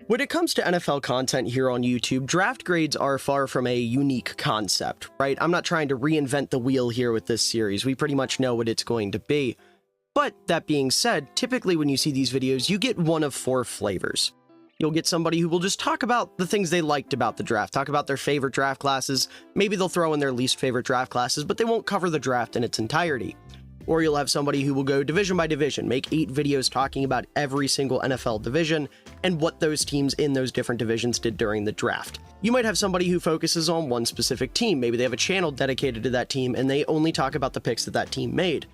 When it comes to NFL content here on YouTube, draft grades are far from a unique concept, right? I'm not trying to reinvent the wheel here with this series. We pretty much know what it's going to be. But that being said, typically when you see these videos, you get one of four flavors. You'll get somebody who will just talk about the things they liked about the draft, talk about their favorite draft classes. Maybe they'll throw in their least favorite draft classes, but they won't cover the draft in its entirety. Or you'll have somebody who will go division by division, make 8 videos talking about every single NFL division and what those teams in those different divisions did during the draft. You might have somebody who focuses on one specific team. Maybe they have a channel dedicated to that team and they only talk about the picks that that team made.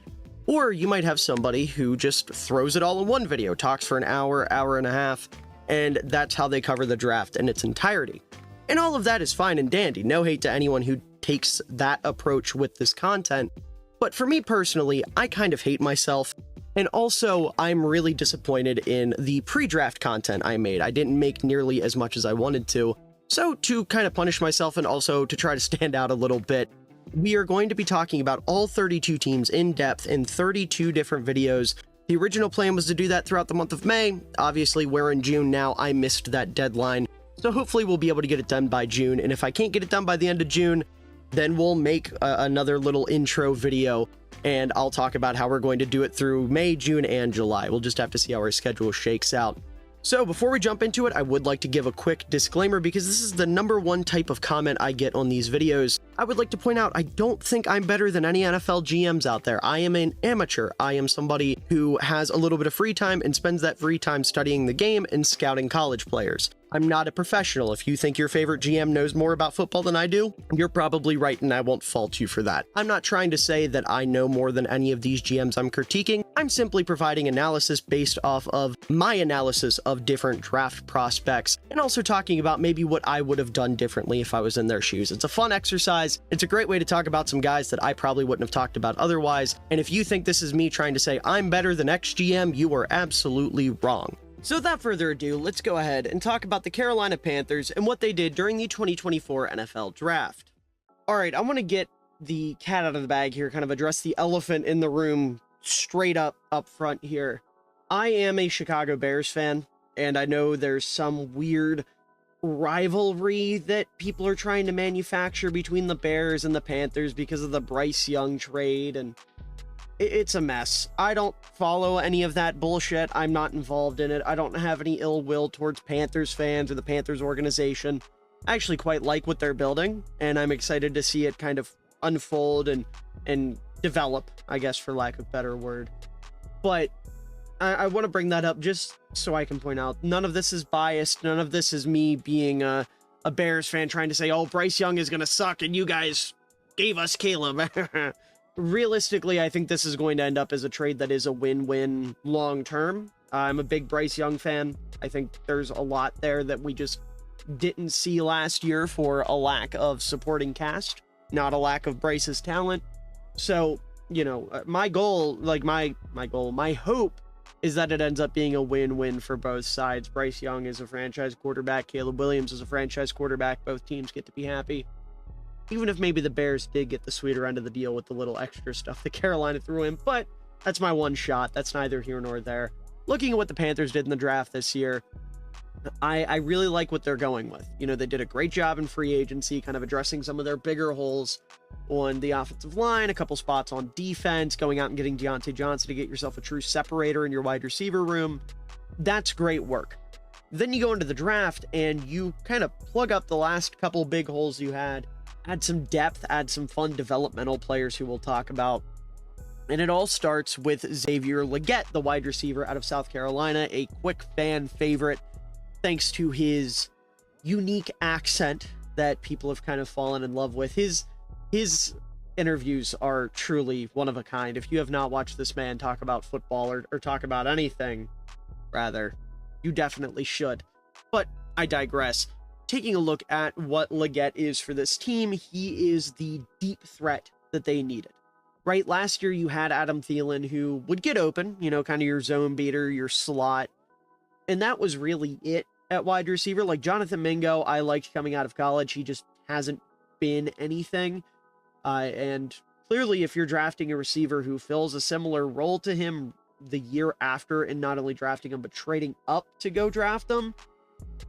Or you might have somebody who just throws it all in one video, talks for an hour, hour and a half, and that's how they cover the draft in its entirety. And all of that is fine and dandy. No hate to anyone who takes that approach with this content. But for me personally, I kind of hate myself. And also, I'm really disappointed in the pre-draft content I made. I didn't make nearly as much as I wanted to. So to kind of punish myself and also to try to stand out a little bit, we are going to be talking about all 32 teams in depth in 32 different videos. The original plan was to do that throughout the month of May. Obviously, we're in June now. I missed that deadline. So hopefully we'll be able to get it done by June. And if I can't get it done by the end of June, then we'll make another little intro video and I'll talk about how we're going to do it through May, June, and July. We'll just have to see how our schedule shakes out. So before we jump into it, I would like to give a quick disclaimer because this is the #1 type of comment I get on these videos. I would like to point out, I don't think I'm better than any NFL GMs out there. I am an amateur. I am somebody who has a little bit of free time and spends that free time studying the game and scouting college players. I'm not a professional. If you think your favorite GM knows more about football than I do, you're probably right and I won't fault you for that. I'm not trying to say that I know more than any of these GMs I'm critiquing. I'm simply providing analysis based off of my analysis of different draft prospects and also talking about maybe what I would have done differently if I was in their shoes. It's a fun exercise. It's a great way to talk about some guys that I probably wouldn't have talked about otherwise. And if you think this is me trying to say I'm better than X GM, you are absolutely wrong. So without further ado, let's go ahead and talk about the Carolina Panthers and what they did during the 2024 NFL Draft. All right, I want to get the cat out of the bag here, kind of address the elephant in the room straight up front here. I am a Chicago Bears fan, and I know there's some weird rivalry that people are trying to manufacture between the Bears and the Panthers because of the Bryce Young trade, and it's a mess. I don't follow any of that bullshit. I'm not involved in it. I don't have any ill will towards Panthers fans or the Panthers organization. I actually quite like what they're building, and I'm excited to see it kind of unfold and develop, I guess, for lack of a better word. But I want to bring that up just so I can point out none of this is biased. None of this is me being a Bears fan trying to say, oh, Bryce Young is going to suck and you guys gave us Caleb. Realistically, I think this is going to end up as a trade that is a win-win long-term. I'm a big Bryce Young fan. I think there's a lot there that we just didn't see last year for a lack of supporting cast, not a lack of Bryce's talent. So, you know, my goal, like my hope is that it ends up being a win-win for both sides. Bryce Young is a franchise quarterback. Caleb Williams is a franchise quarterback. Both teams get to be happy. Even if maybe the Bears did get the sweeter end of the deal with the little extra stuff that Carolina threw in, but that's my one shot. That's neither here nor there. Looking at what the Panthers did in the draft this year, I really like what they're going with. You know, they did a great job in free agency, kind of addressing some of their bigger holes on the offensive line, a couple spots on defense, going out and getting Deontay Johnson to get yourself a true separator in your wide receiver room. That's great work. Then you go into the draft and you kind of plug up the last couple big holes you had. Add some depth, add some fun developmental players who we'll talk about. And it all starts with Xavier Legette, the wide receiver out of South Carolina, a quick fan favorite, thanks to his unique accent that people have kind of fallen in love with. His interviews are truly one of a kind. If you have not watched this man talk about football or talk about anything, rather, you definitely should. But I digress. Taking a look at what Legette is for this team, he is the deep threat that they needed, right? Last year you had Adam Thielen who would get open, you know, kind of your zone beater, your slot, and that was really it at wide receiver. Like Jonathan Mingo, I liked coming out of college. He just hasn't been anything. And clearly if you're drafting a receiver who fills a similar role to him the year after and not only drafting him, but trading up to go draft them,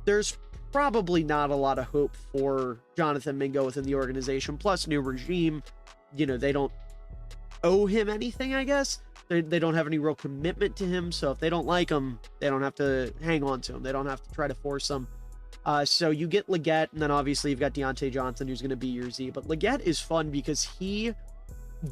there's probably not a lot of hope for Jonathan Mingo within the organization. Plus, new regime, they don't owe him anything, I guess. They don't have any real commitment to him, so if they don't like him, they don't have to hang on to him. They don't have to try to force him. So you get Legette, and then obviously you've got Deontay Johnson, who's going to be your Z. But Legette is fun because he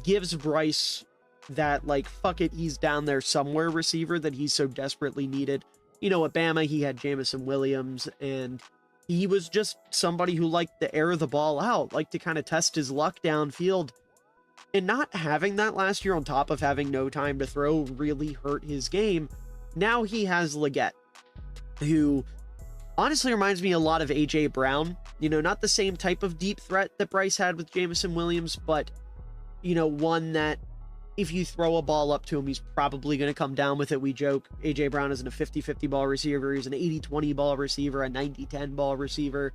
gives Bryce that, like, fuck it, he's down there somewhere receiver that he's so desperately needed. At Bama, he had Jamison Williams, and he was just somebody who liked to air the ball out, liked to kind of test his luck downfield. And not having that last year on top of having no time to throw really hurt his game. Now he has Legette, who honestly reminds me a lot of A.J. Brown. Not the same type of deep threat that Bryce had with Jamison Williams, but, one that if you throw a ball up to him, he's probably going to come down with it. We joke A.J. Brown isn't a 50-50 ball receiver. He's an 80-20 ball receiver, a 90-10 ball receiver.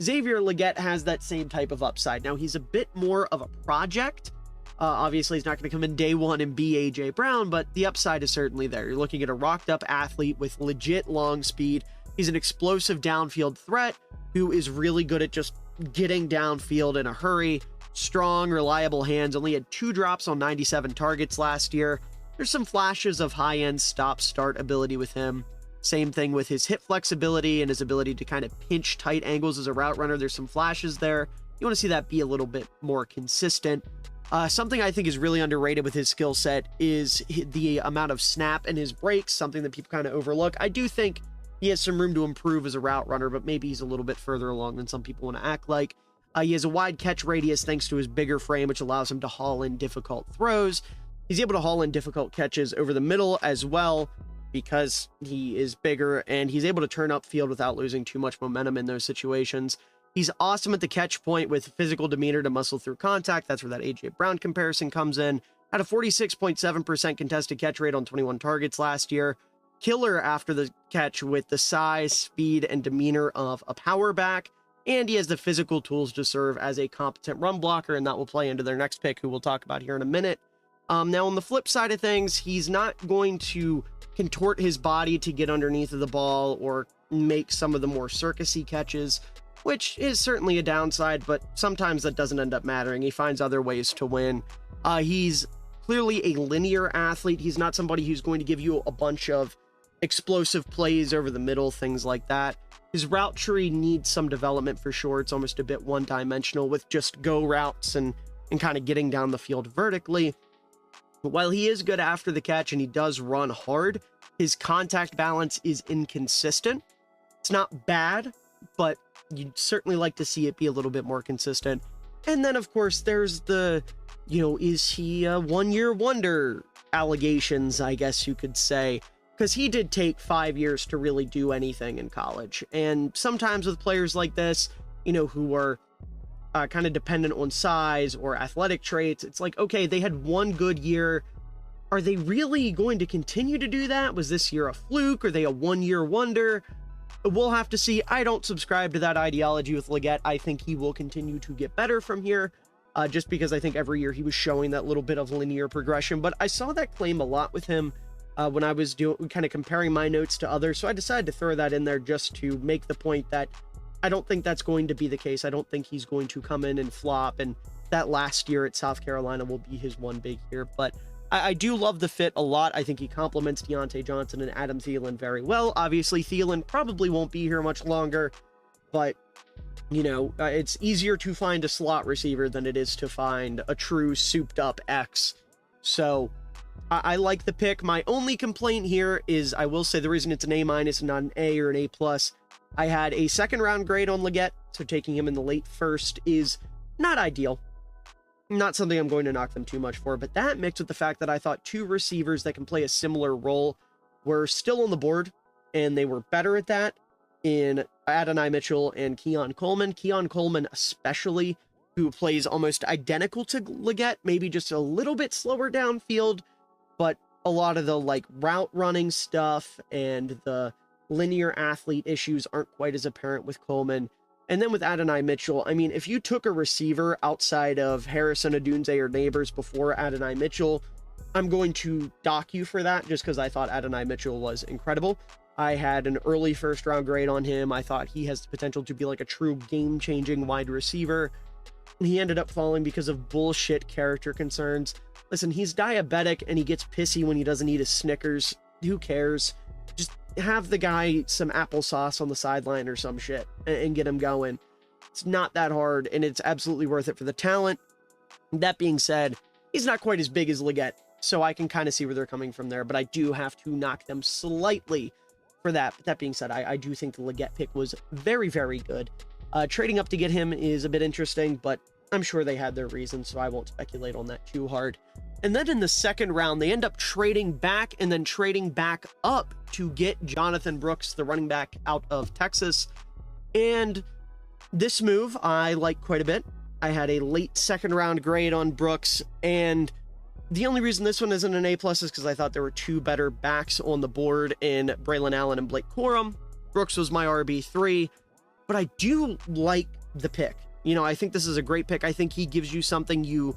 Xavier Legette has that same type of upside. Now, he's a bit more of a project. Obviously, he's not going to come in day one and be A.J. Brown, but the upside is certainly there. You're looking at a rocked-up athlete with legit long speed. He's an explosive downfield threat who is really good at just getting downfield in a hurry. Strong, reliable hands. Only had 2 drops on 97 targets last year. There's some flashes of high-end stop-start ability with him. Same thing with his hip flexibility and his ability to kind of pinch tight angles as a route runner. There's some flashes there. You want to see that be a little bit more consistent. Something I think is really underrated with his skill set is the amount of snap in his breaks, something that people kind of overlook. I do think he has some room to improve as a route runner, but maybe he's a little bit further along than some people want to act like. He has a wide catch radius thanks to his bigger frame, which allows him to haul in difficult throws. He's able to haul in difficult catches over the middle as well because he is bigger, and he's able to turn upfield without losing too much momentum in those situations. He's awesome at the catch point with physical demeanor to muscle through contact. That's where that A.J. Brown comparison comes in. Had a 46.7% contested catch rate on 21 targets last year. Killer after the catch with the size, speed, and demeanor of a power back. And he has the physical tools to serve as a competent run blocker, and that will play into their next pick, who we'll talk about here in a minute. Now, on the flip side of things, he's not going to contort his body to get underneath of the ball or make some of the more circusy catches, which is certainly a downside, but sometimes that doesn't end up mattering. He finds other ways to win. He's clearly a linear athlete. He's not somebody who's going to give you a bunch of explosive plays over the middle, things like that. His route tree needs some development for sure. It's almost a bit one-dimensional with just go routes and kind of getting down the field vertically. But while he is good after the catch and he does run hard, his contact balance is inconsistent. It's not bad, but you'd certainly like to see it be a little bit more consistent. And then, of course, there's the, is he a one-year wonder allegations, I guess you could say, because he did take 5 years to really do anything in college. And sometimes with players like this, who are kind of dependent on size or athletic traits, it's like, okay, they had one good year. Are they really going to continue to do that? Was this year a fluke? Are they a one-year wonder? We'll have to see. I don't subscribe to that ideology with Legette. I think he will continue to get better from here, just because I think every year he was showing that little bit of linear progression. But I saw that claim a lot with him when I was kind of comparing my notes to others. So I decided to throw that in there just to make the point that I don't think that's going to be the case. I don't think he's going to come in and flop, and that last year at South Carolina will be his one big year. But I do love the fit a lot. I think he complements Deontay Johnson and Adam Thielen very well. Obviously, Thielen probably won't be here much longer, but, it's easier to find a slot receiver than it is to find a true souped-up X. So I like the pick. My only complaint here is, I will say the reason it's an A- and not an A or an A+, I had a second-round grade on Legette, so taking him in the late first is not ideal. Not something I'm going to knock them too much for, but that mixed with the fact that I thought 2 receivers that can play a similar role were still on the board, and they were better at that in Adonai Mitchell and Keon Coleman. Keon Coleman especially, who plays almost identical to Legette, maybe just a little bit slower downfield, but a lot of the route running stuff and the linear athlete issues aren't quite as apparent with Coleman. And then with Adonai Mitchell, I mean, if you took a receiver outside of Harrison, Odunze, or Neighbors before Adonai Mitchell, I'm going to dock you for that just because I thought Adonai Mitchell was incredible. I had an early first round grade on him. I thought he has the potential to be like a true game changing wide receiver. He ended up falling because of bullshit character concerns. Listen, he's diabetic and he gets pissy when he doesn't eat his Snickers. Who cares? Just have the guy some applesauce on the sideline or some shit and get him going. It's not that hard, and it's absolutely worth it for the talent. That being said, he's not quite as big as Legette, so I can kind of see where they're coming from there, but I do have to knock them slightly for that. But that being said, I do think the Legette pick was very, very good. Trading up to get him is a bit interesting, but I'm sure they had their reasons, so I won't speculate on that too hard. And then in the second round, they end up trading back and then trading back up to get Jonathan Brooks, the running back out of Texas. And this move I like quite a bit. I had a late second round grade on Brooks, and the only reason this one isn't an A+ is because I thought there were two better backs on the board in Braylon Allen and Blake Corum. Brooks was my RB3, but I do like the pick. You know, I think this is a great pick. I think he gives you something you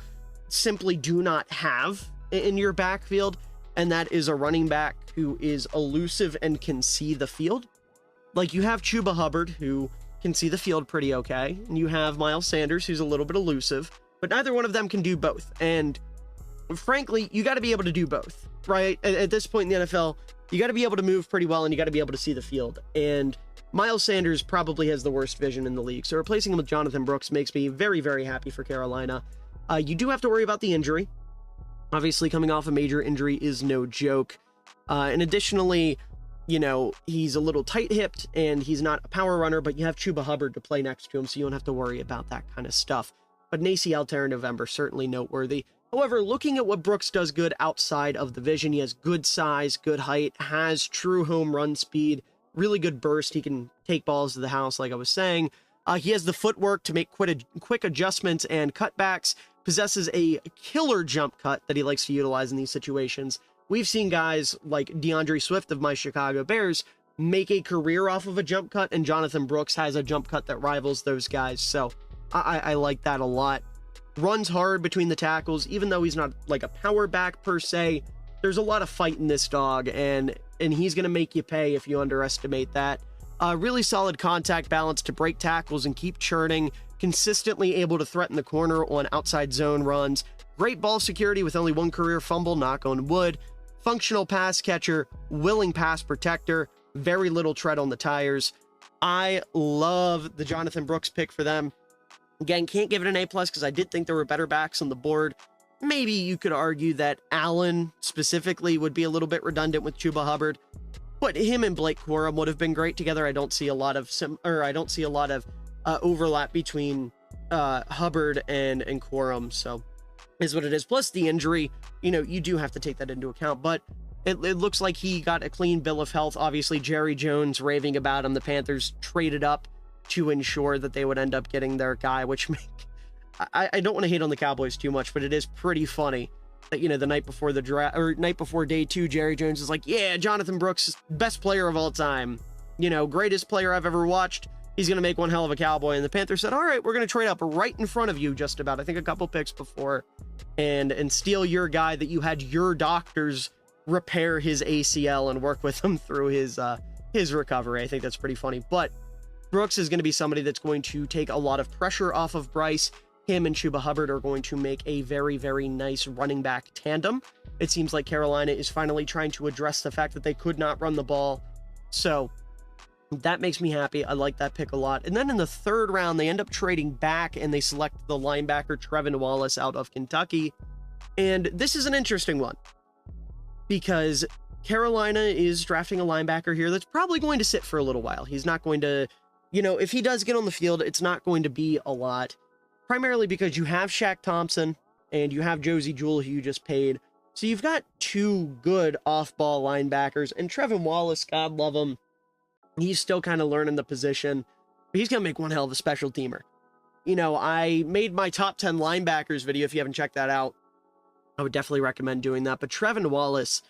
simply do not have in your backfield, and that is a running back who is elusive and can see the field. Like, you have Chuba Hubbard, who can see the field pretty okay, and you have Miles Sanders, who's a little bit elusive, but neither one of them can do both. And frankly, you got to be able to do both, right? At this point in the NFL, you got to be able to move pretty well, and you got to be able to see the field. And Miles Sanders probably has the worst vision in the league, so replacing him with Jonathan Brooks makes me very, very happy for Carolina. You do have to worry about the injury. Obviously, coming off a major injury is no joke. And additionally, you know, he's a little tight-hipped, and he's not a power runner, but you have Chuba Hubbard to play next to him, so you don't have to worry about that kind of stuff. But an ACL tear in November, certainly noteworthy. However, looking at what Brooks does good outside of the vision, he has good size, good height, has true home run speed, really good burst. He can take balls to the house, like I was saying. He has the footwork to make quick adjustments and cutbacks, possesses a killer jump cut that he likes to utilize in these situations. We've seen guys like DeAndre Swift of my Chicago Bears make a career off of a jump cut, and Jonathan Brooks has a jump cut that rivals those guys. So I like that a lot. Runs hard between the tackles, even though he's not like a power back per se. There's a lot of fight in this dog, and he's going to make you pay if you underestimate that. Really solid contact balance to break tackles and keep churning, consistently able to threaten the corner on outside zone runs. Great ball security with only one career fumble, knock on wood. Functional pass catcher, willing pass protector, very little tread on the tires. I love the Jonathan Brooks pick for them. Again, can't give it an A+ because I did think there were better backs on the board. Maybe you could argue that Allen specifically would be a little bit redundant with Chuba Hubbard, but him and Blake Corum would have been great together. I don't see a lot of overlap between Hubbard and Corum, so is what it is. Plus the injury, you know, you do have to take that into account, but it looks like he got a clean bill of health. Obviously, Jerry Jones raving about him. The Panthers traded up to ensure that they would end up getting their guy, which I don't want to hate on the Cowboys too much, but it is pretty funny that, you know, the night before the draft or night before day 2, Jerry Jones is like, yeah, Jonathan Brooks, best player of all time, you know, greatest player I've ever watched. He's going to make one hell of a Cowboy. And the Panthers said, all right, we're going to trade up right in front of you, just about, I think a couple picks before, and steal your guy that you had your doctors repair his ACL and work with him through his recovery. I think that's pretty funny. But Brooks is going to be somebody that's going to take a lot of pressure off of Bryce. Him and Chuba Hubbard are going to make a very, very nice running back tandem. It seems like Carolina is finally trying to address the fact that they could not run the ball. So that makes me happy. I like that pick a lot. And then in the third round, they end up trading back and they select the linebacker Trevon Wallace out of Kentucky. And this is an interesting one because Carolina is drafting a linebacker here that's probably going to sit for a little while. He's not going to, you know, if he does get on the field, it's not going to be a lot, primarily because you have Shaq Thompson and you have Josie Jewell, who you just paid. So you've got two good off-ball linebackers, and Trevon Wallace, God love him, he's still kind of learning the position, but he's going to make one hell of a special teamer. You know, I made my top 10 linebackers video. If you haven't checked that out, I would definitely recommend doing that. But Trevon Wallace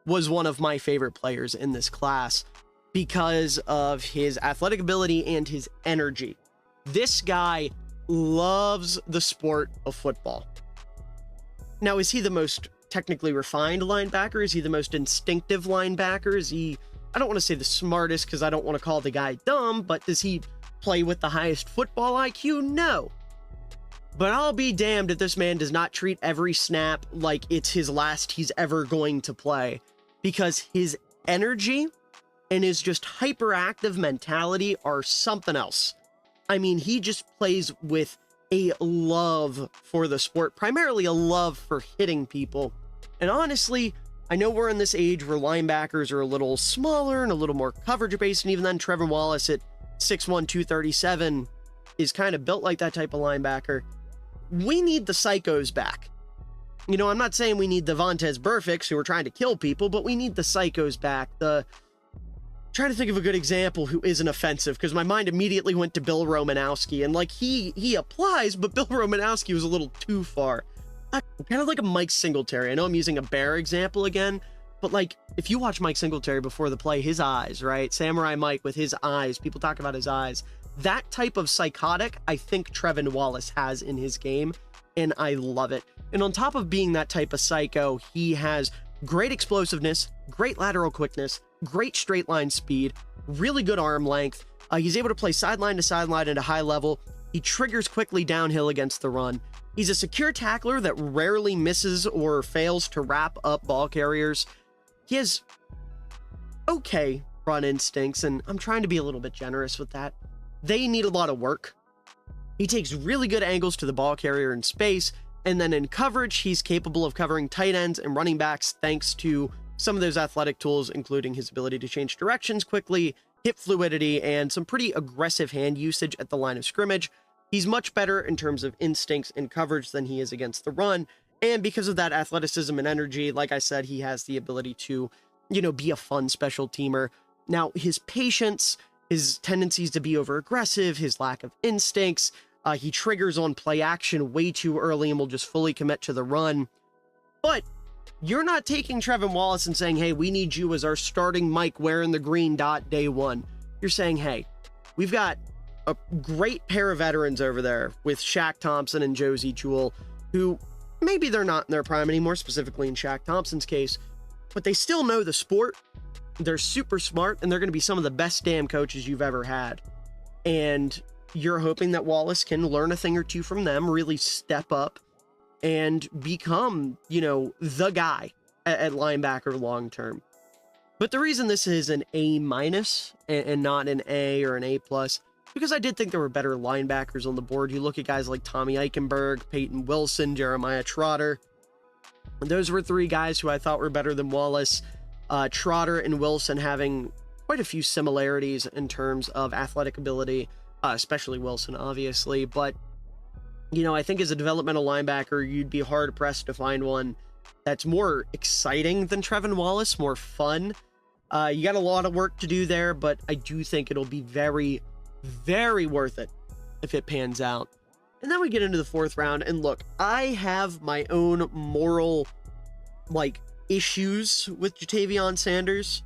was one of my favorite players in this class because of his athletic ability and his energy. This guy loves the sport of football. Now, is he the most technically refined linebacker? Is he the most instinctive linebacker? Is he I don't want to say the smartest because I don't want to call the guy dumb, but does he play with the highest football IQ? No. But I'll be damned if this man does not treat every snap like it's his last he's ever going to play, because his energy and his just hyperactive mentality are something else. I mean, he just plays with a love for the sport, primarily a love for hitting people. And honestly, I know we're in this age where linebackers are a little smaller and a little more coverage based, and even then Trevon Wallace at 6'1", 237 is kind of built like that type of linebacker. We need the psychos back. You know, I'm not saying we need the Vontaze Burficts who are trying to kill people, but we need the psychos back. Trying to think of a good example who isn't offensive, because my mind immediately went to Bill Romanowski, and like he applies, but Bill Romanowski was a little too far. Kind of like a Mike Singletary. I know I'm using a bear example again, but like if you watch Mike Singletary before the play, his eyes, right? Samurai Mike with his eyes, people talk about his eyes. That type of psychotic, I think Trevon Wallace has in his game, and I love it. And on top of being that type of psycho, he has great explosiveness, great lateral quickness, great straight line speed, really good arm length. He's able to play sideline to sideline at a high level. He triggers quickly downhill against the run. He's a secure tackler that rarely misses or fails to wrap up ball carriers. He has okay run instincts, and I'm trying to be a little bit generous with that. They need a lot of work. He takes really good angles to the ball carrier in space, and then in coverage, he's capable of covering tight ends and running backs thanks to some of those athletic tools, including his ability to change directions quickly, hip fluidity, and some pretty aggressive hand usage at the line of scrimmage. He's much better in terms of instincts and coverage than he is against the run. And because of that athleticism and energy, like I said, he has the ability to, you know, be a fun special teamer. Now, his patience, his tendencies to be over aggressive, his lack of instincts, he triggers on play action way too early and will just fully commit to the run. But you're not taking Trevon Wallace and saying, hey, we need you as our starting Mike wearing the green dot day one. You're saying, hey, we've got a great pair of veterans over there with Shaq Thompson and Josie Jewell, who maybe they're not in their prime anymore, specifically in Shaq Thompson's case, but they still know the sport. They're super smart, and they're going to be some of the best damn coaches you've ever had. And you're hoping that Wallace can learn a thing or two from them, really step up and become, you know, the guy at linebacker long term. But the reason this is an A- and not an A or an A+, because I did think there were better linebackers on the board. You look at guys like Tommy Eichenberg, Peyton Wilson, Jeremiah Trotter. Those were three guys who I thought were better than Wallace. Trotter and Wilson having quite a few similarities in terms of athletic ability, especially Wilson, obviously. But, you know, I think as a developmental linebacker, you'd be hard-pressed to find one that's more exciting than Trevon Wallace, more fun. You got a lot of work to do there, but I do think it'll be very, very worth it if it pans out. And then we get into the fourth round, and look, I have my own moral, issues with Ja'Tavion Sanders,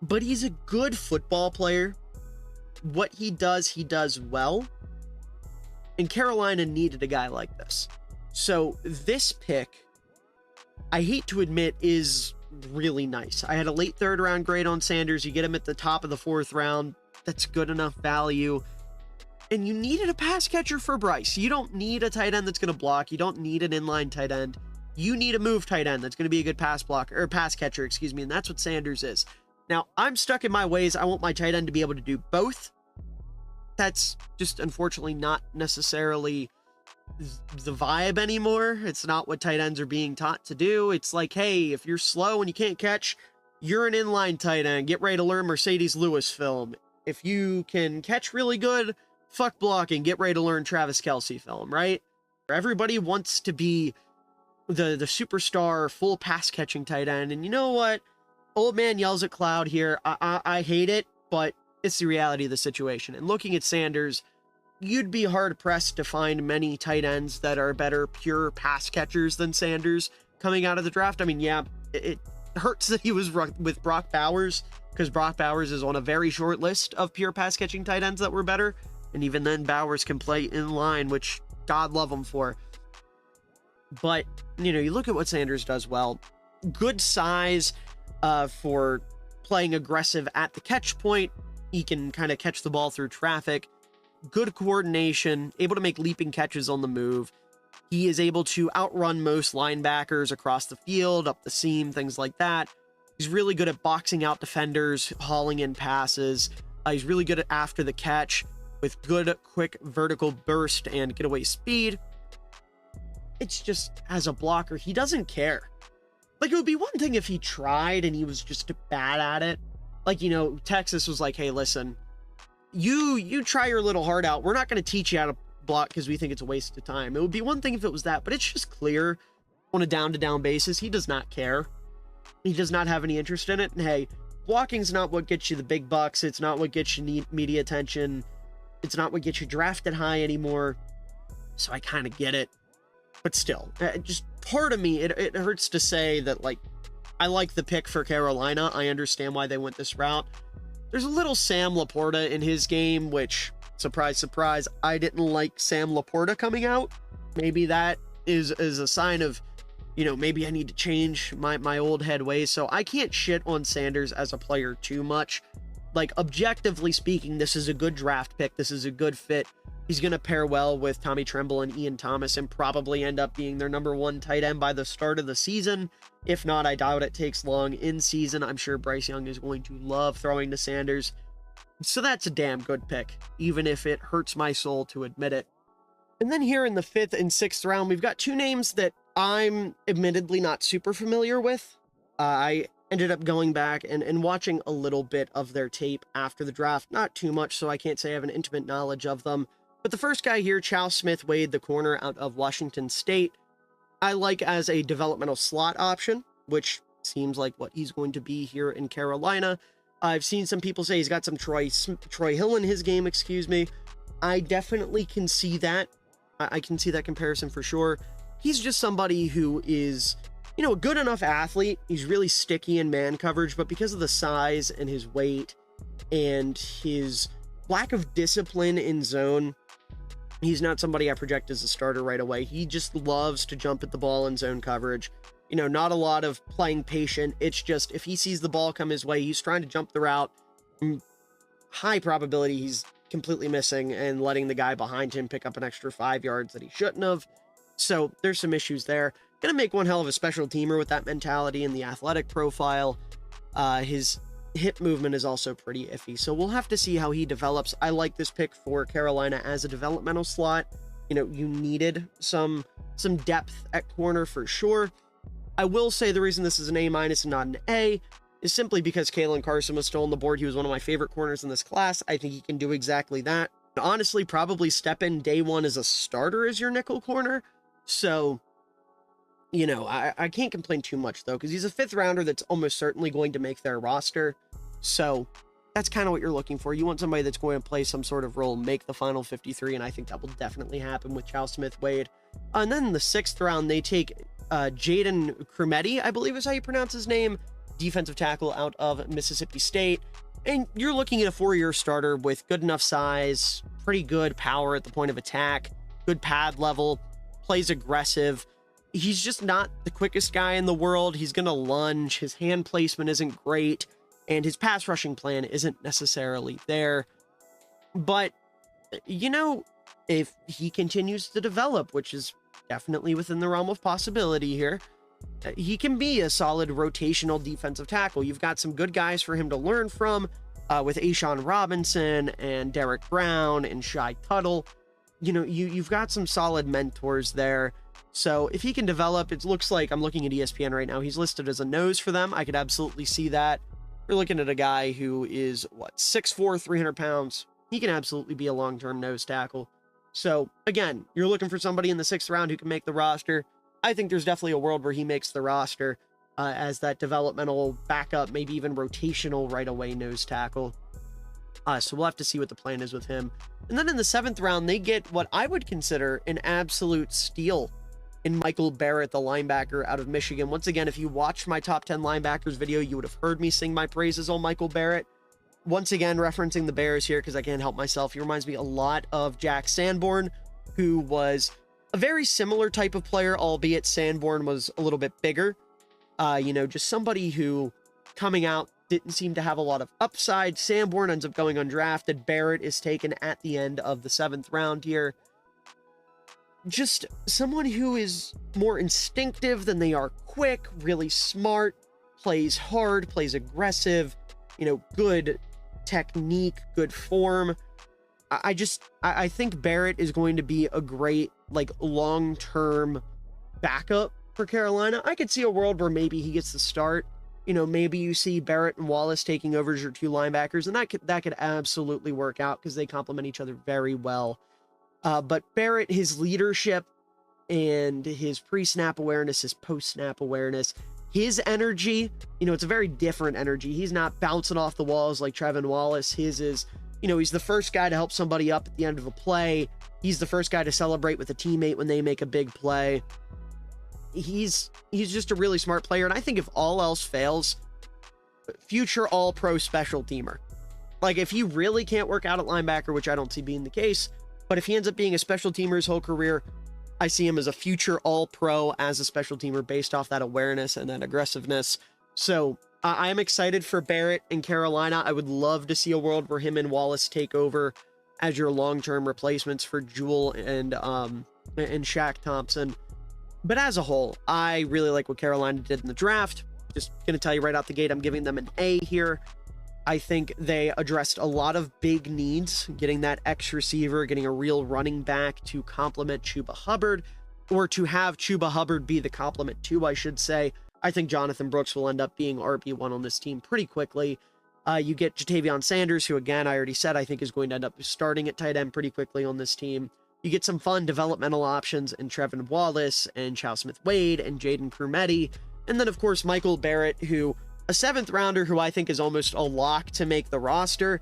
but he's a good football player. What he does well, and Carolina needed a guy like this. So this pick, I hate to admit, is really nice. I had a late third round grade on Sanders. You get him at the top of the fourth round. That's good enough value. And you needed a pass catcher for Bryce. You don't need a tight end that's going to block. You don't need an inline tight end. You need a move tight end that's going to be a good pass catcher, and that's what Sanders is. Now, I'm stuck in my ways. I want my tight end to be able to do both. That's just unfortunately not necessarily the vibe anymore. It's not what tight ends are being taught to do. It's like, hey, if you're slow and you can't catch, you're an inline tight end. Get ready to learn Mercedes Lewis film. If you can catch really good, fuck blocking. Get ready to learn Travis Kelce film, right? Everybody wants to be the superstar, full pass catching tight end. And you know what? Old man yells at cloud here. I hate it, but it's the reality of the situation. And looking at Sanders, you'd be hard pressed to find many tight ends that are better pure pass catchers than Sanders coming out of the draft. I mean, yeah, it hurts that he was with Brock Bowers, because Brock Bowers is on a very short list of pure pass catching tight ends that were better. And even then, Bowers can play in line, which God love him for. But, you know, you look at what Sanders does well. Good size for playing aggressive at the catch point. He can kind of catch the ball through traffic. Good coordination, able to make leaping catches on the move. He is able to outrun most linebackers across the field, up the seam, things like that. He's really good at boxing out defenders, hauling in passes. He's really good at after the catch with good, quick vertical burst and getaway speed. It's just, as a blocker, he doesn't care. Like, it would be one thing if he tried and he was just bad at it. Like, you know, Texas was like, hey, listen, you try your little heart out. We're not going to teach you how to block because we think it's a waste of time. It would be one thing if it was that, but it's just clear on a down-to-down basis, he does not care. He does not have any interest in it. And hey, blocking's not what gets you the big bucks. It's not what gets you media attention. It's not what gets you drafted high anymore. So I kind of get it. But still, just part of me, it hurts to say that, like, I like the pick for Carolina. I understand why they went this route. There's a little Sam Laporta in his game, which, surprise, surprise, I didn't like Sam Laporta coming out. Maybe that is a sign of, you know, maybe I need to change my old head ways. So I can't shit on Sanders as a player too much. Like, objectively speaking, this is a good draft pick. This is a good fit. He's going to pair well with Tommy Tremble and Ian Thomas and probably end up being their number one tight end by the start of the season. If not, I doubt it takes long in season. I'm sure Bryce Young is going to love throwing to Sanders. So that's a damn good pick, even if it hurts my soul to admit it. And then here in the 5th and 6th round, we've got two names that I'm admittedly not super familiar with. I ended up going back and watching a little bit of their tape after the draft. Not too much, so I can't say I have an intimate knowledge of them. But the first guy here, Chow Smith-Wade, the corner out of Washington State, I like as a developmental slot option, which seems like what he's going to be here in Carolina. I've seen some people say he's got some Troy Hill in his game, excuse me. I definitely can see that. I can see that comparison for sure. He's just somebody who is, you know, a good enough athlete. He's really sticky in man coverage, but because of the size and his weight and his lack of discipline in zone, he's not somebody I project as a starter right away. He just loves to jump at the ball in zone coverage. You know, not a lot of playing patient. It's just if he sees the ball come his way, he's trying to jump the route. High probability he's completely missing and letting the guy behind him pick up an extra 5 yards that he shouldn't have. So there's some issues there. Gonna make one hell of a special teamer with that mentality and the athletic profile. His hip movement is also pretty iffy, so we'll have to see how he develops. I like this pick for Carolina as a developmental slot. You know, you needed some depth at corner for sure. I will say the reason this is an A- and not an A is simply because Kalen Carson was still on the board. He was one of my favorite corners in this class. I think he can do exactly that. Honestly, probably step in day one as a starter as your nickel corner. So, you know, I can't complain too much, though, because he's a 5th rounder that's almost certainly going to make their roster. So that's kind of what you're looking for. You want somebody that's going to play some sort of role, make the final 53, and I think that will definitely happen with Chow Smith-Wade. And then in the 6th round, they take Jaden Crometti, I believe is how you pronounce his name, defensive tackle out of Mississippi State. And you're looking at a 4-year starter with good enough size, pretty good power at the point of attack, good pad level, plays aggressive. He's just not the quickest guy in the world. He's going to lunge. His hand placement isn't great, and his pass rushing plan isn't necessarily there. But, you know, if he continues to develop, which is definitely within the realm of possibility here, he can be a solid rotational defensive tackle. You've got some good guys for him to learn from with Ashawn Robinson and Derek Brown and Shai Tuttle. You know, you've got some solid mentors there. So if he can develop, it looks like, I'm looking at ESPN right now, he's listed as a nose for them. I could absolutely see that. You're looking at a guy who is, 6'4", 300 pounds. He can absolutely be a long-term nose tackle. So again, you're looking for somebody in the 6th round who can make the roster. I think there's definitely a world where he makes the roster as that developmental backup, maybe even rotational right away nose tackle. So we'll have to see what the plan is with him. And then in the 7th round, they get what I would consider an absolute steal in Michael Barrett, the linebacker out of Michigan. Once again, if you watched my top 10 linebackers video, you would have heard me sing my praises on Michael Barrett. Once again, referencing the Bears here because I can't help myself. He reminds me a lot of Jack Sanborn, who was a very similar type of player, albeit Sanborn was a little bit bigger. You know, just somebody who coming out didn't seem to have a lot of upside. Sanborn ends up going undrafted. Barrett is taken at the end of the 7th round here. Just someone who is more instinctive than they are quick, really smart, plays hard, plays aggressive, good technique, good form. I think Barrett is going to be a great, long-term backup for Carolina. I could see a world where maybe he gets the start. Maybe you see Barrett and Wallace taking over as your 2 linebackers, and that could absolutely work out because they complement each other very well. But Barrett, his leadership and his pre-snap awareness, his post-snap awareness, his energy, it's a very different energy. He's not bouncing off the walls like Trevon Wallace. His is, he's the first guy to help somebody up at the end of a play. He's the first guy to celebrate with a teammate when they make a big play. He's just a really smart player. And I think if all else fails, future all-pro special teamer. If he really can't work out at linebacker, which I don't see being the case, but if he ends up being a special teamer his whole career, I see him as a future all-pro as a special teamer based off that awareness and that aggressiveness. So I am excited for Barrett in Carolina. I would love to see a world where him and Wallace take over as your long-term replacements for Jewel and Shaq Thompson. But as a whole, I really like what Carolina did in the draft. Just going to tell you right out the gate, I'm giving them an A here. I think they addressed a lot of big needs, getting that X receiver, getting a real running back to complement Chuba Hubbard, or to have Chuba Hubbard be the complement to, I should say. I think Jonathan Brooks will end up being RB1 on this team pretty quickly. You get Jatavion Sanders, who, again, I already said I think is going to end up starting at tight end pretty quickly on this team. You get some fun developmental options in Trevon Wallace and Chow Smith-Wade and Jaden Crumetti. And then, of course, Michael Barrett, who a 7th rounder who I think is almost a lock to make the roster.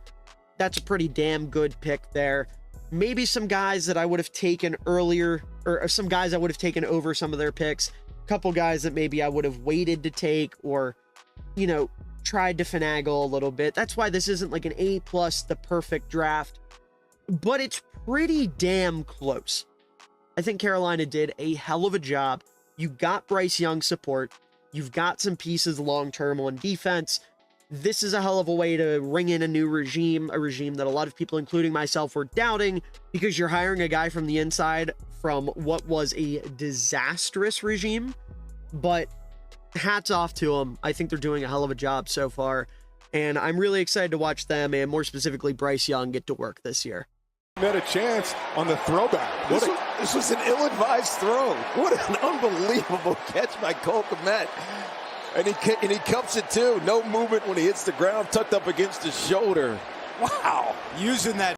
That's a pretty damn good pick there. Maybe some guys that I would have taken earlier, or some guys I would have taken over some of their picks. A couple guys that maybe I would have waited to take or, tried to finagle a little bit. That's why this isn't like an A+, the perfect draft. But it's pretty damn close. I think Carolina did a hell of a job. You got Bryce Young support. You've got some pieces long-term on defense. This is a hell of a way to ring in a new regime, a regime that a lot of people, including myself, were doubting because you're hiring a guy from the inside from what was a disastrous regime. But hats off to them. I think they're doing a hell of a job so far. And I'm really excited to watch them, and more specifically Bryce Young, get to work this year. Had a chance on the throwback. This was an ill-advised throw. What an unbelievable catch by Cole Kmet. And he cups it too. No movement when he hits the ground, tucked up against his shoulder. Wow. Using that